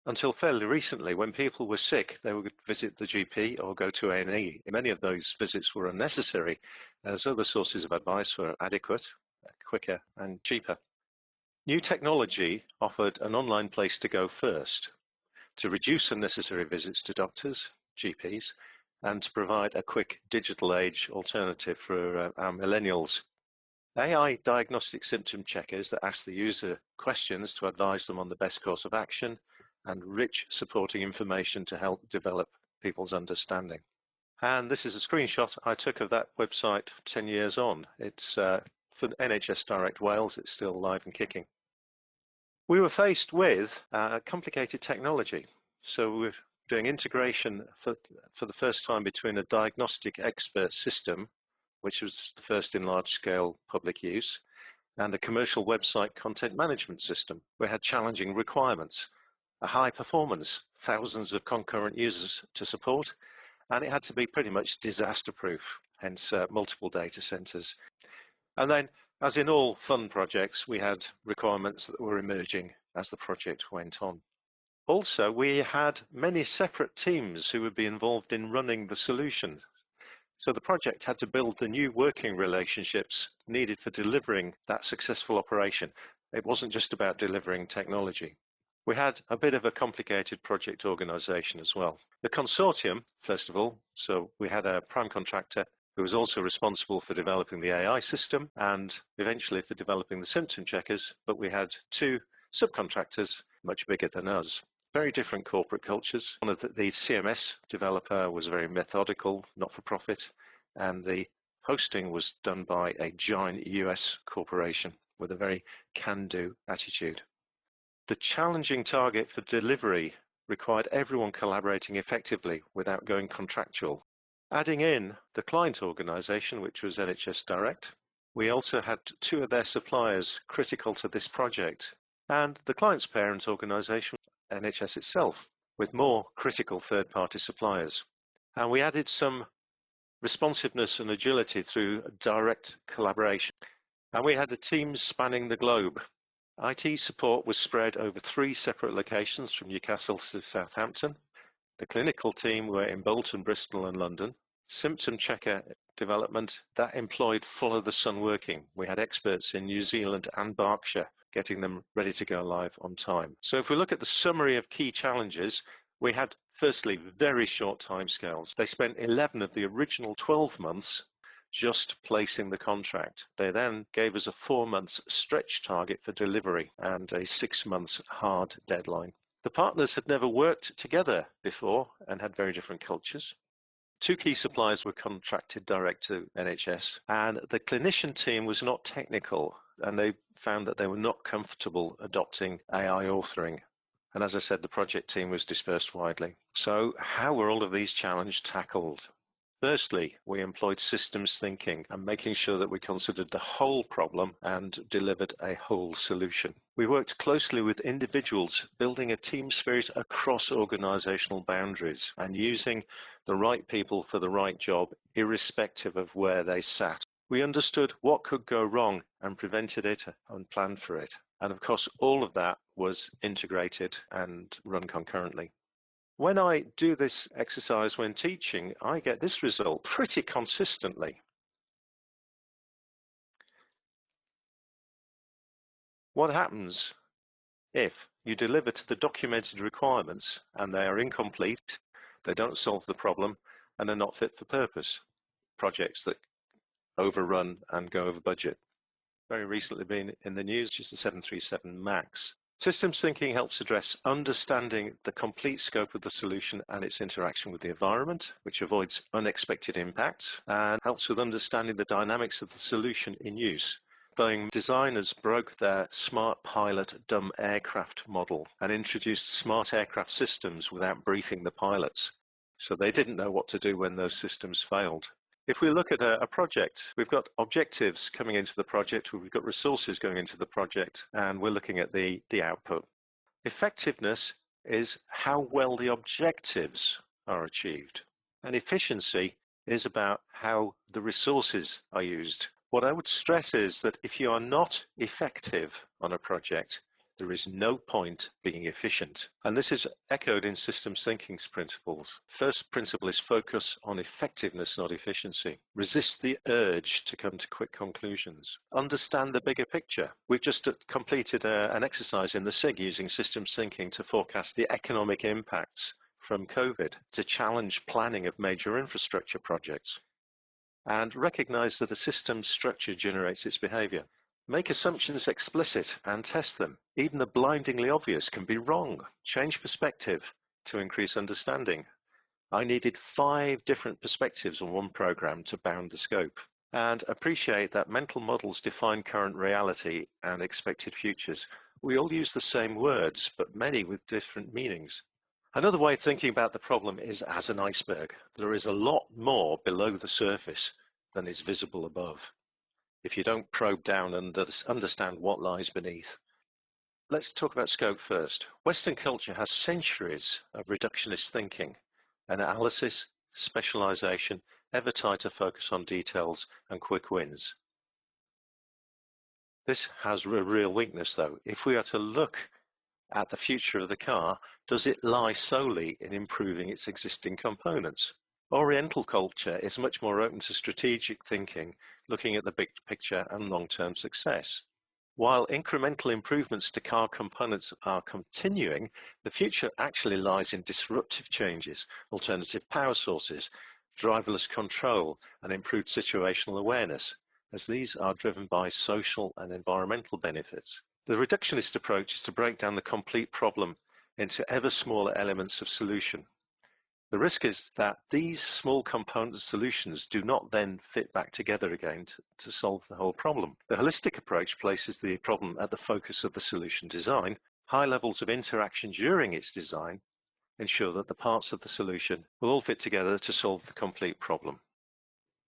Until fairly recently, when people were sick, they would visit the GP or go to A&E. Many of those visits were unnecessary, as other sources of advice were adequate, quicker, and cheaper. New technology offered an online place to go first, to reduce unnecessary visits to doctors, GPs, and to provide a quick digital age alternative for our millennials. AI diagnostic symptom checkers that ask the user questions to advise them on the best course of action, and rich supporting information to help develop people's understanding. And this is a screenshot I took of that website 10 years on. It's for NHS Direct Wales. It's still live and kicking. We were faced with complicated technology. So we're doing integration for the first time between a diagnostic expert system, which was the first in large-scale public use, and a commercial website content management system. We had challenging requirements, a high performance, thousands of concurrent users to support, and it had to be pretty much disaster-proof, hence multiple data centers. And then, as in all fun projects, we had requirements that were emerging as the project went on. Also, we had many separate teams who would be involved in running the solution. So the project had to build the new working relationships needed for delivering that successful operation. It wasn't just about delivering technology. We had a bit of a complicated project organization as well. The consortium, first of all, so we had a prime contractor who was also responsible for developing the AI system and eventually for developing the symptom checkers, but we had two subcontractors much bigger than us. Very different corporate cultures. One of the CMS developer was very methodical, not-for-profit, and the hosting was done by a giant US corporation with a very can-do attitude. The challenging target for delivery required everyone collaborating effectively without going contractual. Adding in the client organization, which was NHS Direct, we also had two of their suppliers critical to this project, and the client's parent organization, NHS itself, with more critical third-party suppliers. And we added some responsiveness and agility through direct collaboration. And we had a team spanning the globe. IT support was spread over 3 separate locations from Newcastle to Southampton. The clinical team were in Bolton, Bristol, and London. Symptom checker development, that employed follow the sun working. We had experts in New Zealand and Berkshire, getting them ready to go live on time. So if we look at the summary of key challenges, we had firstly very short timescales. They spent 11 of the original 12 months just placing the contract. They then gave us a 4 months stretch target for delivery and a 6 months hard deadline. The partners had never worked together before and had very different cultures. 2 key suppliers were contracted direct to NHS, and the clinician team was not technical, and they found that they were not comfortable adopting AI authoring. And as I said, the project team was dispersed widely. So how were all of these challenges tackled? Firstly, we employed systems thinking and making sure that we considered the whole problem and delivered a whole solution. We worked closely with individuals, building a team spirit across organizational boundaries and using the right people for the right job, irrespective of where they sat. We understood what could go wrong and prevented it and planned for it. And of course, all of that was integrated and run concurrently. When I do this exercise when teaching, I get this result pretty consistently. What happens if you deliver to the documented requirements and they are incomplete, they don't solve the problem, and are not fit for purpose? Projects that overrun and go over budget. Very recently been in the news, just the 737 MAX. Systems thinking helps address understanding the complete scope of the solution and its interaction with the environment, which avoids unexpected impacts and helps with understanding the dynamics of the solution in use. Boeing designers broke their smart pilot dumb aircraft model and introduced smart aircraft systems without briefing the pilots. So they didn't know what to do when those systems failed. If we look at a project, we've got objectives coming into the project, we've got resources going into the project, and we're looking at the output. Effectiveness is how well the objectives are achieved. And efficiency is about how the resources are used. What I would stress is that if you are not effective on a project, There is no point being efficient. And this is echoed in systems thinking's principles. First principle is focus on effectiveness, not efficiency. Resist the urge to come to quick conclusions. Understand the bigger picture. We've just completed an exercise in the SIG using systems thinking to forecast the economic impacts from COVID, to challenge planning of major infrastructure projects, and recognize that a system's structure generates its behavior. Make assumptions explicit and test them. Even the blindingly obvious can be wrong. Change perspective to increase understanding. I needed 5 different perspectives on one program to bound the scope. And appreciate that mental models define current reality and expected futures. We all use the same words, but many with different meanings. Another way of thinking about the problem is as an iceberg. There is a lot more below the surface than is visible above, if you don't probe down and understand what lies beneath. Let's talk about scope first. Western culture has centuries of reductionist thinking, analysis, specialization, ever tighter focus on details and quick wins. This has a real weakness though. If we are to look at the future of the car, does it lie solely in improving its existing components? Oriental culture is much more open to strategic thinking, looking at the big picture and long-term success. While incremental improvements to car components are continuing, the future actually lies in disruptive changes, alternative power sources, driverless control, and improved situational awareness, as these are driven by social and environmental benefits. The reductionist approach is to break down the complete problem into ever smaller elements of solution. The risk is that these small component solutions do not then fit back together again to solve the whole problem. The holistic approach places the problem at the focus of the solution design. High levels of interaction during its design ensure that the parts of the solution will all fit together to solve the complete problem.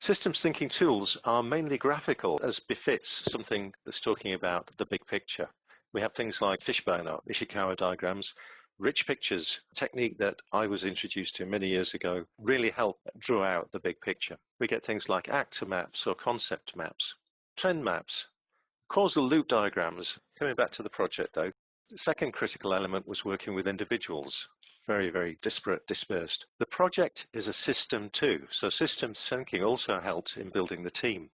Systems thinking tools are mainly graphical, as befits something that's talking about the big picture. We have things like fishbone or Ishikawa diagrams. Rich pictures, a technique that I was introduced to many years ago, really help draw out the big picture. We get things like actor maps or concept maps, trend maps, causal loop diagrams. Coming back to the project though, the second critical element was working with individuals, very disparate, dispersed. The project is a system too, so systems thinking also helped in building the team.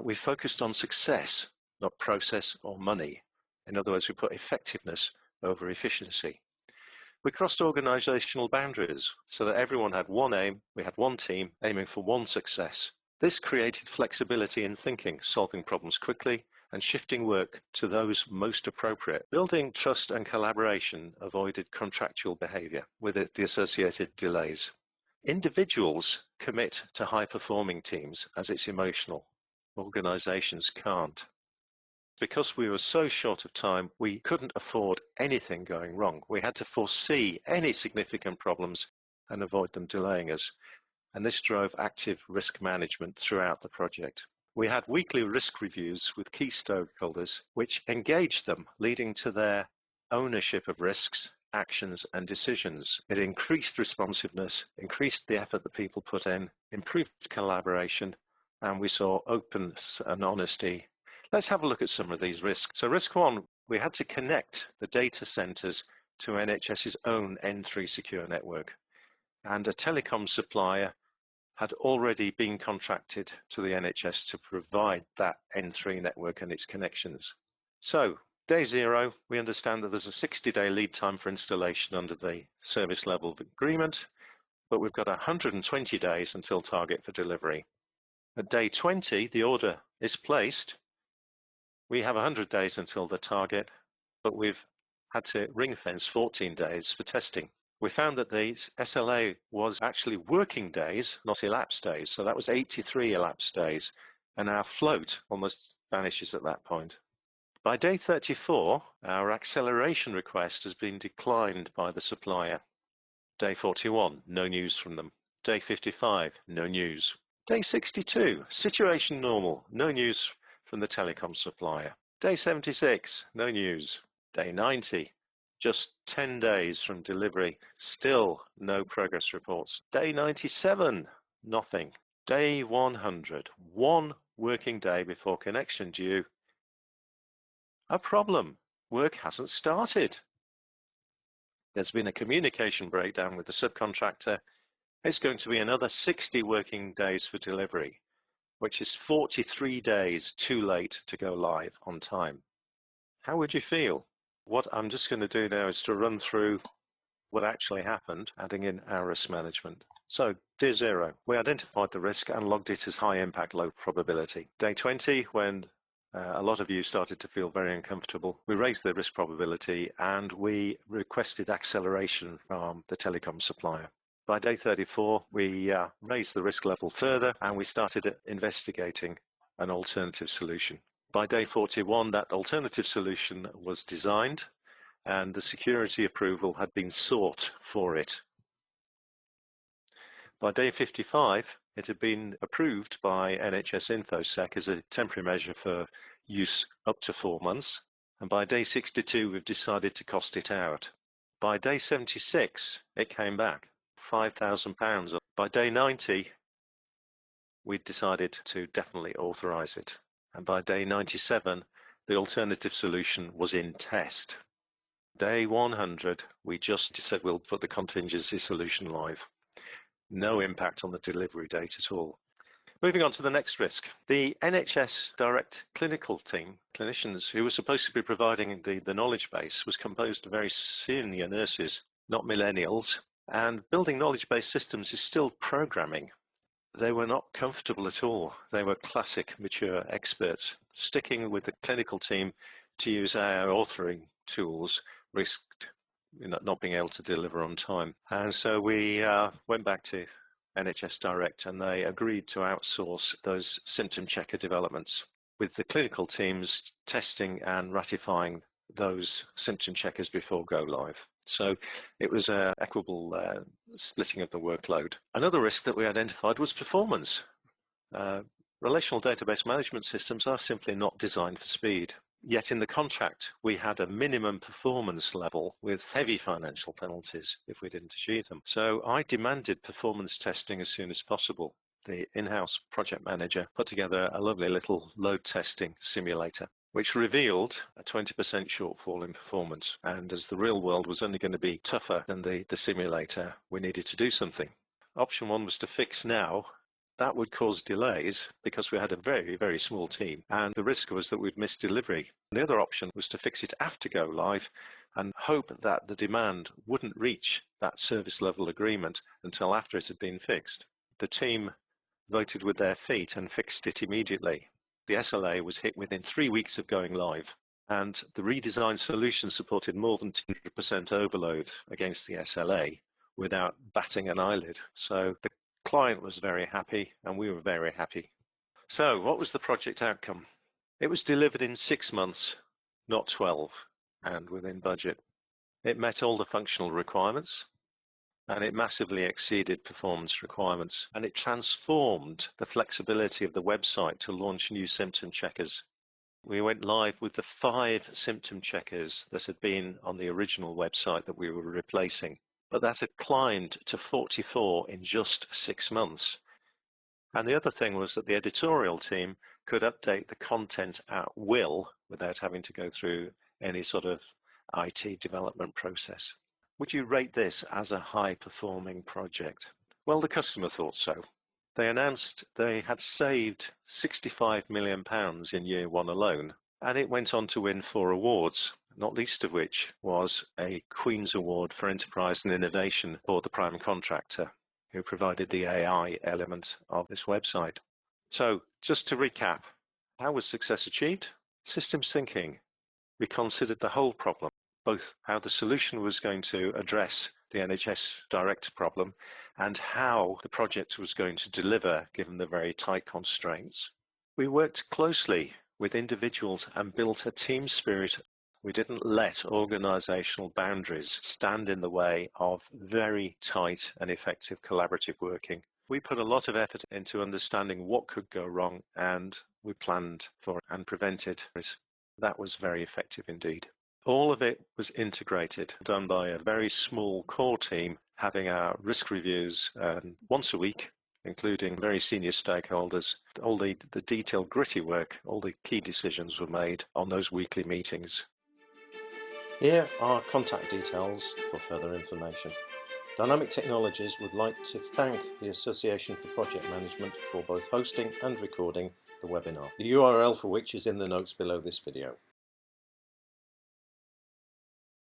We focused on success, not process or money. In other words, we put effectiveness over efficiency. We crossed organizational boundaries so that everyone had one aim, we had one team aiming for one success. This created flexibility in thinking, solving problems quickly and shifting work to those most appropriate. Building trust and collaboration avoided contractual behavior with the associated delays. Individuals commit to high-performing teams as it's emotional. Organizations can't. Because we were so short of time, we couldn't afford anything going wrong. We had to foresee any significant problems and avoid them delaying us. And this drove active risk management throughout the project. We had weekly risk reviews with key stakeholders, which engaged them, leading to their ownership of risks, actions, and decisions. It increased responsiveness, increased the effort that people put in, improved collaboration, and we saw openness and honesty. Let's have a look at some of these risks. So risk one, we had to connect the data centers to NHS's own N3 secure network. And a telecom supplier had already been contracted to the NHS to provide that N3 network and its connections. So day 0, we understand that there's a 60-day lead time for installation under the service level agreement, but we've got 120 days until target for delivery. At day 20, the order is placed. We have 100 days until the target, but we've had to ring fence 14 days for testing. We found that the SLA was actually working days, not elapsed days. So that was 83 elapsed days, and our float almost vanishes at that point. By day 34, our acceleration request has been declined by the supplier. Day 41, no news from them. Day 55, no news. Day 62, situation normal, no news from the telecom supplier. Day 76, no news. Day 90, just 10 days from delivery, still no progress reports. Day 97, nothing. Day 100, 1 working day before connection due. A problem. work hasn't started. There's been a communication breakdown with the subcontractor. It's going to be another 60 working days for delivery, which is 43 days too late to go live on time. How would you feel? What I'm just going to do now is to run through what actually happened, adding in our risk management. So, day 0, we identified the risk and logged it as high impact, low probability. Day 20, when a lot of you started to feel very uncomfortable, we raised the risk probability and we requested acceleration from the telecom supplier. By day 34, we raised the risk level further and we started investigating an alternative solution. By day 41, that alternative solution was designed and the security approval had been sought for it. By day 55, it had been approved by NHS InfoSec as a temporary measure for use up to 4 months. And by day 62, we've decided to cost it out. By day 76, it came back, £5,000. By day 90, we decided to definitely authorise it. And by day 97, the alternative solution was in test. Day 100, we just said we'll put the contingency solution live. No impact on the delivery date at all. Moving on to the next risk. The NHS direct clinical team, clinicians who were supposed to be providing the knowledge base, was composed of very senior nurses, not millennials, and building knowledge-based systems is still programming. They were not comfortable at all. They were classic mature experts. Sticking with the clinical team to use our authoring tools risked not being able to deliver on time. And so we went back to NHS Direct and they agreed to outsource those symptom checker developments, with the clinical teams testing and ratifying those symptom checkers before go live. So it was an equitable splitting of the workload. Another risk that we identified was performance. Relational database management systems are simply not designed for speed. Yet in the contract, we had a minimum performance level with heavy financial penalties if we didn't achieve them. So I demanded performance testing as soon as possible. The in-house project manager put together a lovely little load testing simulator, which revealed a 20% shortfall in performance. And as the real world was only going to be tougher than the simulator, we needed to do something. Option 1 was to fix now. That would cause delays because we had a very, very small team, and the risk was that we'd miss delivery. The other option was to fix it after go live and hope that the demand wouldn't reach that service level agreement until after it had been fixed. The team voted with their feet and fixed it immediately. The SLA was hit within 3 weeks of going live, and the redesigned solution supported more than 200% overload against the SLA without batting an eyelid. So the client was very happy and we were very happy. So what was the project outcome? It was delivered in 6 months, not 12, and within budget. It met all the functional requirements and it massively exceeded performance requirements, and it transformed the flexibility of the website to launch new symptom checkers. We went live with the 5 symptom checkers that had been on the original website that we were replacing. But that had climbed to 44 in just 6 months. And the other thing was that the editorial team could update the content at will without having to go through any sort of IT development process. Would you rate this as a high-performing project? Well, the customer thought so. They announced they had saved £65 million in year 1 alone, and it went on to win 4 awards, not least of which was a Queen's Award for Enterprise and Innovation for the prime contractor who provided the AI element of this website. So just to recap, how was success achieved? Systems thinking. We considered the whole problem, both how the solution was going to address the NHS Direct problem and how the project was going to deliver given the very tight constraints. We worked closely with individuals and built a team spirit. We didn't let organisational boundaries stand in the way of very tight and effective collaborative working. We put a lot of effort into understanding what could go wrong, and we planned for and prevented. That was very effective indeed. All of it was integrated, done by a very small core team, having our risk reviews once a week, including very senior stakeholders. All the detailed, gritty work, all the key decisions were made on those weekly meetings. Here are contact details for further information. Dynamic Technologies would like to thank the Association for Project Management for both hosting and recording the webinar, the URL for which is in the notes below this video.